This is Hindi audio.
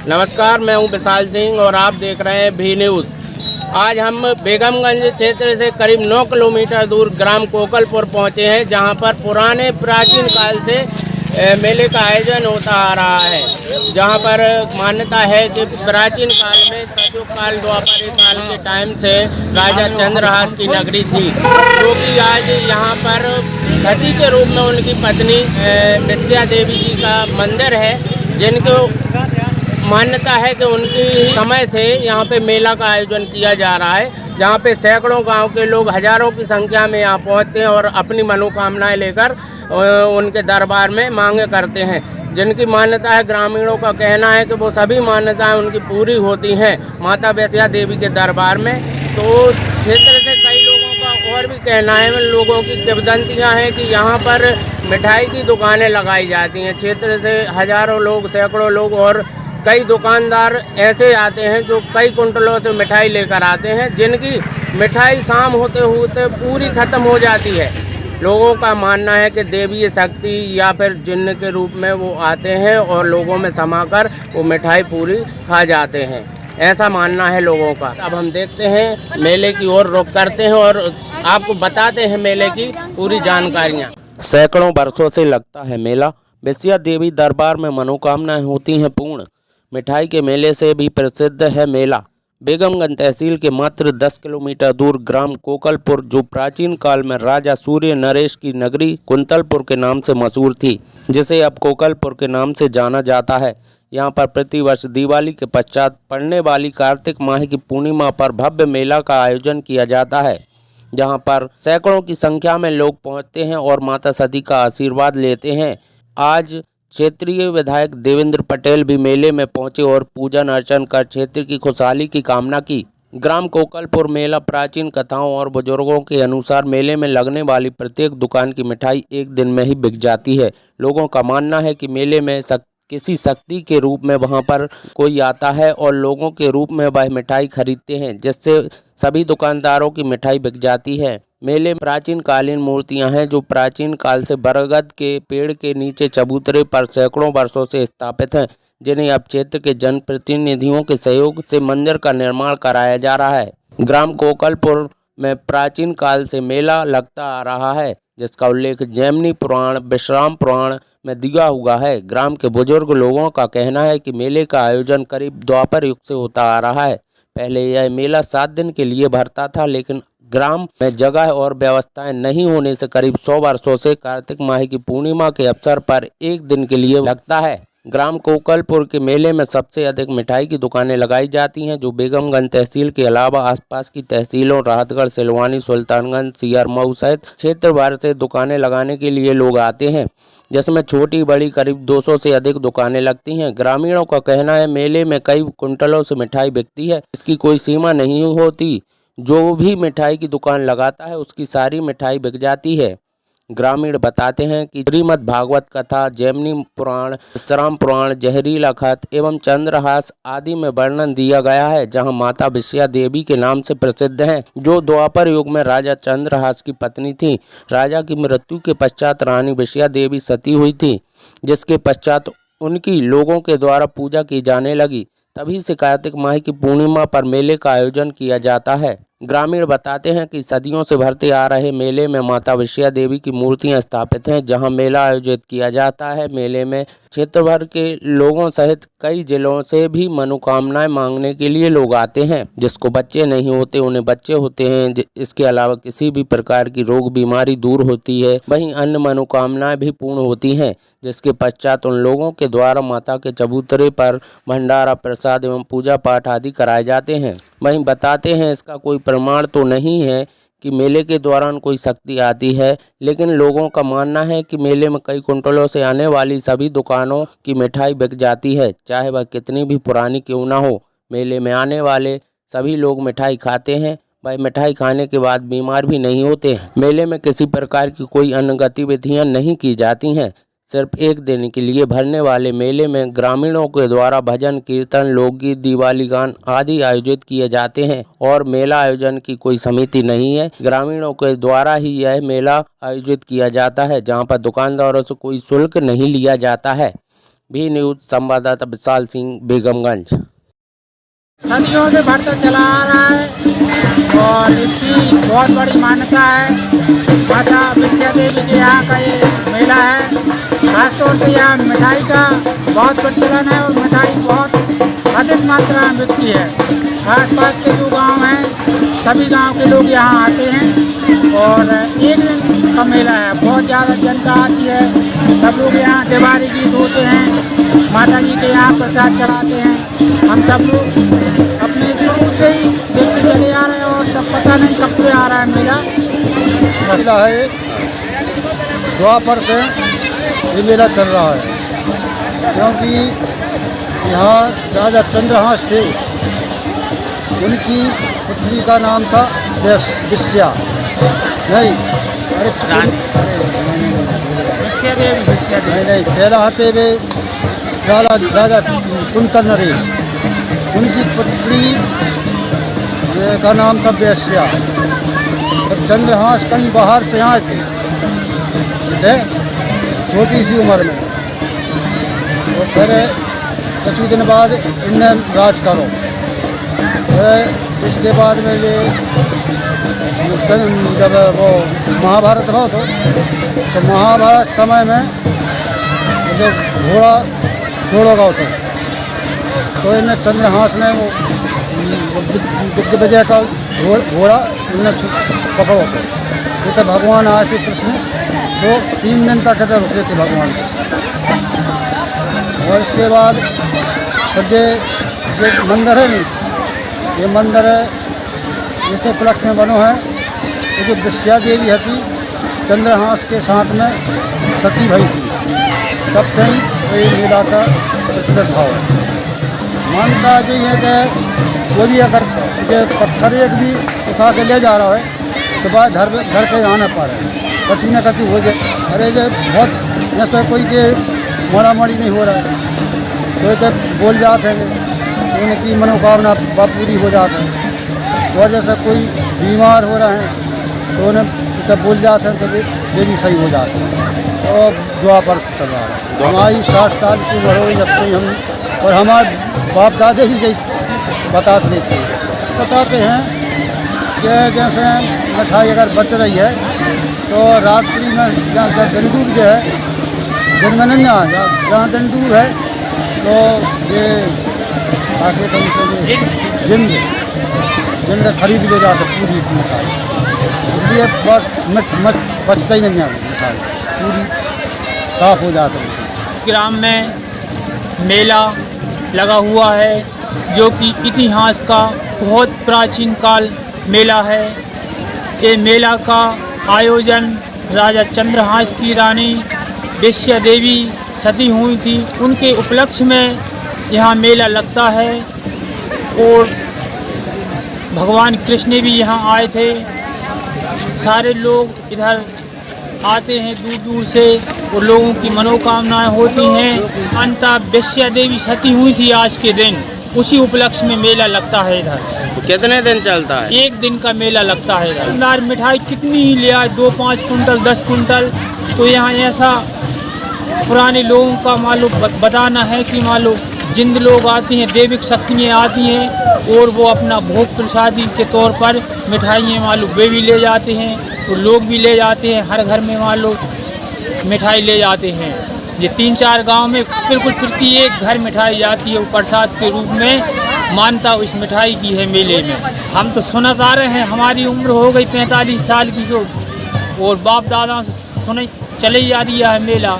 नमस्कार, मैं हूं विशाल सिंह और आप देख रहे हैं भी न्यूज़। आज हम बेगमगंज क्षेत्र से करीब 9 किलोमीटर दूर ग्राम कोकलपुर पहुंचे हैं, जहां पर पुराने प्राचीन काल से मेले का आयोजन होता आ रहा है। जहां पर मान्यता है कि प्राचीन काल में सतयुग काल द्वापर काल के टाइम से राजा चंद्रहास की नगरी थी, क्योंकि आज यहां पर सती के रूप में उनकी पत्नी विद्या देवी जी का मंदिर है, जिनको मान्यता है कि उनकी समय से यहाँ पे मेला का आयोजन किया जा रहा है, जहाँ पे सैकड़ों गांव के लोग हजारों की संख्या में यहाँ पहुँचते हैं और अपनी मनोकामनाएं लेकर उनके दरबार में मांगे करते हैं। जिनकी मान्यता है, ग्रामीणों का कहना है कि वो सभी मान्यताएं उनकी पूरी होती हैं माता विद्या देवी के दरबार में। तो क्षेत्र से कई लोगों का और भी कहना है, लोगों की किंवदंतियाँ हैं कि यहाँ पर मिठाई की दुकानें लगाई जाती हैं। क्षेत्र से हजारों लोग, सैकड़ों लोग और कई दुकानदार ऐसे आते हैं जो कई कुंटलों से मिठाई लेकर आते हैं, जिनकी मिठाई शाम होते होते पूरी ख़त्म हो जाती है। लोगों का मानना है कि देवी शक्ति या फिर जिन्न के रूप में वो आते हैं और लोगों में समाकर वो मिठाई पूरी खा जाते हैं, ऐसा मानना है लोगों का। अब हम देखते हैं, मेले की ओर रुख करते हैं और आपको बताते हैं मेले की पूरी जानकारियाँ। सैकड़ों वर्षों से लगता है मेला। विद्या देवी दरबार में मनोकामनाएं होती हैं पूर्ण। मिठाई के मेले से भी प्रसिद्ध है मेला। बेगमगंज तहसील के मात्र 10 किलोमीटर दूर ग्राम कोकलपुर, जो प्राचीन काल में राजा सूर्य नरेश की नगरी कुंतलपुर के नाम से मशहूर थी, जिसे अब कोकलपुर के नाम से जाना जाता है। यहाँ पर प्रतिवर्ष दिवाली के पश्चात पड़ने वाली कार्तिक माह की पूर्णिमा पर भव्य मेला का आयोजन किया जाता है, जहाँ पर सैकड़ों की संख्या में लोग पहुँचते हैं और माता सती का आशीर्वाद लेते हैं। आज क्षेत्रीय विधायक देवेंद्र पटेल भी मेले में पहुंचे और पूजन अर्चन कर क्षेत्र की खुशहाली की कामना की। ग्राम कोकलपुर मेला प्राचीन कथाओं और बुजुर्गों के अनुसार मेले में लगने वाली प्रत्येक दुकान की मिठाई एक दिन में ही बिक जाती है। लोगों का मानना है कि मेले में किसी शक्ति के रूप में वहां पर कोई आता है और लोगों के रूप में वह मिठाई खरीदते हैं, जिससे सभी दुकानदारों की मिठाई बिक जाती है। मेले में प्राचीन कालीन मूर्तियां हैं, जो प्राचीन काल से बरगद के पेड़ के नीचे चबूतरे पर सैकड़ों वर्षों से स्थापित हैं, जिन्हें अब क्षेत्र के जनप्रतिनिधियों के सहयोग से मंदिर का निर्माण कराया जा रहा है। ग्राम कोकलपुर में प्राचीन काल से मेला लगता आ रहा है, जिसका उल्लेख जैमिनी पुराण, विश्राम पुराण में दिया हुआ है। ग्राम के बुजुर्ग लोगों का कहना है कि मेले का आयोजन करीब द्वापर युग से होता आ रहा है। पहले यह मेला 7 दिन के लिए भरता था, लेकिन ग्राम में जगह और व्यवस्थाएं नहीं होने से करीब 100 वर्षों से कार्तिक माह की पूर्णिमा के अवसर पर एक दिन के लिए लगता है। ग्राम कोकलपुर के मेले में सबसे अधिक मिठाई की दुकानें लगाई जाती हैं, जो बेगमगंज तहसील के अलावा आसपास की तहसीलों राहतगढ़, सिलवानी, सुल्तानगंज, सियारमऊ सहित क्षेत्र भर से दुकानें लगाने के लिए लोग आते हैं, जिसमें छोटी बड़ी करीब 200 से अधिक दुकानें लगती हैं। ग्रामीणों का कहना है मेले में कई कुंटलों से मिठाई बिकती है, इसकी कोई सीमा नहीं होती। जो भी मिठाई की दुकान लगाता है उसकी सारी मिठाई बिक जाती है। ग्रामीण बताते हैं कि श्रीमद् भागवत कथा, जैमिनी पुराण, विश्राम पुराण, जहरीला खत एवं चंद्रहास आदि में वर्णन दिया गया है, जहां माता विद्या देवी के नाम से प्रसिद्ध हैं, जो द्वापर युग में राजा चंद्रहास की पत्नी थी। राजा की मृत्यु के पश्चात रानी विद्या देवी सती हुई थी, जिसके पश्चात उनकी लोगों के द्वारा पूजा की जाने लगी। तभी से कार्तिक माह की पूर्णिमा पर मेले का आयोजन किया जाता है। ग्रामीण बताते हैं कि सदियों से भरते आ रहे मेले में माता विद्या देवी की मूर्तियां स्थापित हैं, जहां मेला आयोजित किया जाता है। मेले में क्षेत्र भर के लोगों सहित कई जिलों से भी मनोकामनाएं मांगने के लिए लोग आते हैं। जिसको बच्चे नहीं होते उन्हें बच्चे होते हैं। इसके अलावा किसी भी प्रकार की रोग बीमारी दूर होती है। वहीं अन्य मनोकामनाएं भी पूर्ण होती हैं, जिसके पश्चात उन लोगों के द्वारा माता के चबूतरे पर भंडारा, प्रसाद एवं पूजा पाठ आदि कराए जाते हैं। वहीं बताते हैं, इसका कोई प्रमाण तो नहीं है कि मेले के दौरान कोई शक्ति आती है, लेकिन लोगों का मानना है कि मेले में कई कुंटलों से आने वाली सभी दुकानों की मिठाई बिक जाती है, चाहे वह कितनी भी पुरानी क्यों ना हो। मेले में आने वाले सभी लोग मिठाई खाते हैं, वह मिठाई खाने के बाद बीमार भी नहीं होते हैं। मेले में किसी प्रकार की कोई अन्य गतिविधियाँ नहीं की जाती हैं। सिर्फ एक दिन के लिए भरने वाले मेले में ग्रामीणों के द्वारा भजन, कीर्तन, लोकगीत, दिवाली गान आदि आयोजित किए जाते हैं और मेला आयोजन की कोई समिति नहीं है। ग्रामीणों के द्वारा ही यह मेला आयोजित किया जाता है, जहां पर दुकानदारों से कोई शुल्क नहीं लिया जाता है। भी न्यूज़ संवाददाता विशाल सिंह, बेगमगंज। सदियों से बढ़ता चला आ रहा है और इसकी बहुत बड़ी मान्यता है। माता विद्या देवी के यहाँ का ये मेला है। खासतौर से यहाँ मिठाई का बहुत प्रचलन है और मिठाई बहुत अधिक मात्रा में बिकती है। आस पास के जो गांव हैं सभी गांव के लोग यहाँ आते हैं और एक दिन का मेला है। बहुत ज़्यादा जनता आती है। सब लोग यहाँ त्योहारी गीत होते हैं, माता जी के यहाँ प्रसाद चढ़ाते हैं। हम सब लोग अपने शुरू से ही देखते चले आ रहे हैं और सब पता नहीं कब से आ रहा है मेला। मेला है, द्वापर से ये मेला चल रहा है, क्योंकि यहाँ राजा चंद्रहास थे, उनकी पुत्री का नाम था विस्या, नहीं अरे नहीं कहलाते वे राजा कुंतल नरेश, उनकी पुत्री का नाम था वेश्या। और चंद्रहास कहीं बाहर से आए थे छोटी सी उम्र में, तो फिर कुछ दिन बाद इनने राज करो। इसके बाद में ये जब वो महाभारत हो तो महाभारत समय में जब घोड़ा छोड़ोगा तो इन्हें चंद्रहास ने वो दिग्विजय का घोड़ा इन्हें पकड़ो तो भगवान आए थे कृष्ण, तो 3 दिन तक रुके थे भगवान। और इसके बाद फिर ये मंदिर है नहीं, ये मंदिर इस उपलक्ष्य में बनो है क्योंकि विस्या देवी थी चंद्रहास के साथ में सती भई थी, तब से ही ये मेला का प्रचलित भाव है। मानता जो है कि कोई अगर ये पत्थर एक भी उठा के ले जा रहा है तो बाद घर के आना पा रहा है, कभी न कभी हो जाए। अरे ये बहुत जैसे कोई के मोड़ा मोड़ी नहीं हो रहा है तो जब बोल जाते हैं तो उनकी मनोकामना पूरी हो जाती है। और जैसे कोई बीमार हो रहा है तो उन्हें जब बोल जाते हैं तो ये भी सही हो जाते हैं। और द्वापर से चल रहा है। हमारी 60 साल की उम्र हो जब से हम और हमारे बाप दादे भी बताते हैं कि जैसे मिठाई अगर बच रही है तो रात्रि में जहाँ दंडूर जो है दिन में नहीं आ जहाँ दंडूर है तो ये आके तो जिंद खरीद ले जाते पूरी मिठाई, इसलिए बहुत बचता ही नहीं आता, मिठाई पूरी साफ हो जाती है। ग्राम में मेला लगा हुआ है जो कि इतिहास का बहुत प्राचीन काल मेला है। ये मेला का आयोजन राजा चंद्रहास की रानी विस्या देवी सती हुई थी, उनके उपलक्ष्य में यहाँ मेला लगता है। और भगवान कृष्ण भी यहाँ आए थे। सारे लोग इधर आते हैं दूर दूर से और लोगों की मनोकामनाएं होती हैं। अंततः विस्या देवी सती हुई थी आज के दिन, उसी उपलक्ष्य में मेला लगता है इधर। तो कितने दिन चलता है? 1 दिन का मेला लगता है इधर। दुकानदार मिठाई कितनी ही ले आए, 2-5 कुंटल 10 कुंटल। तो यहाँ ऐसा पुराने लोगों का मालूम बताना है कि मालूम जिंद लोग आती हैं, देविक शक्तियाँ आती हैं और वो अपना भोग प्रसादी के तौर पर मिठाइयाँ मालूम वे भी ले जाते हैं और लोग भी ले जाते हैं। हर घर में मालूम मिठाई ले जाते हैं। ये 3-4 गांव में बिल्कुल प्रति एक घर मिठाई जाती है, प्रसाद के रूप में मानता उस मिठाई की है मेले में। हम तो सुनत आ रहे हैं, हमारी उम्र हो गई 45 साल की जो, और बाप दादा सुने चले जा रही है मेला।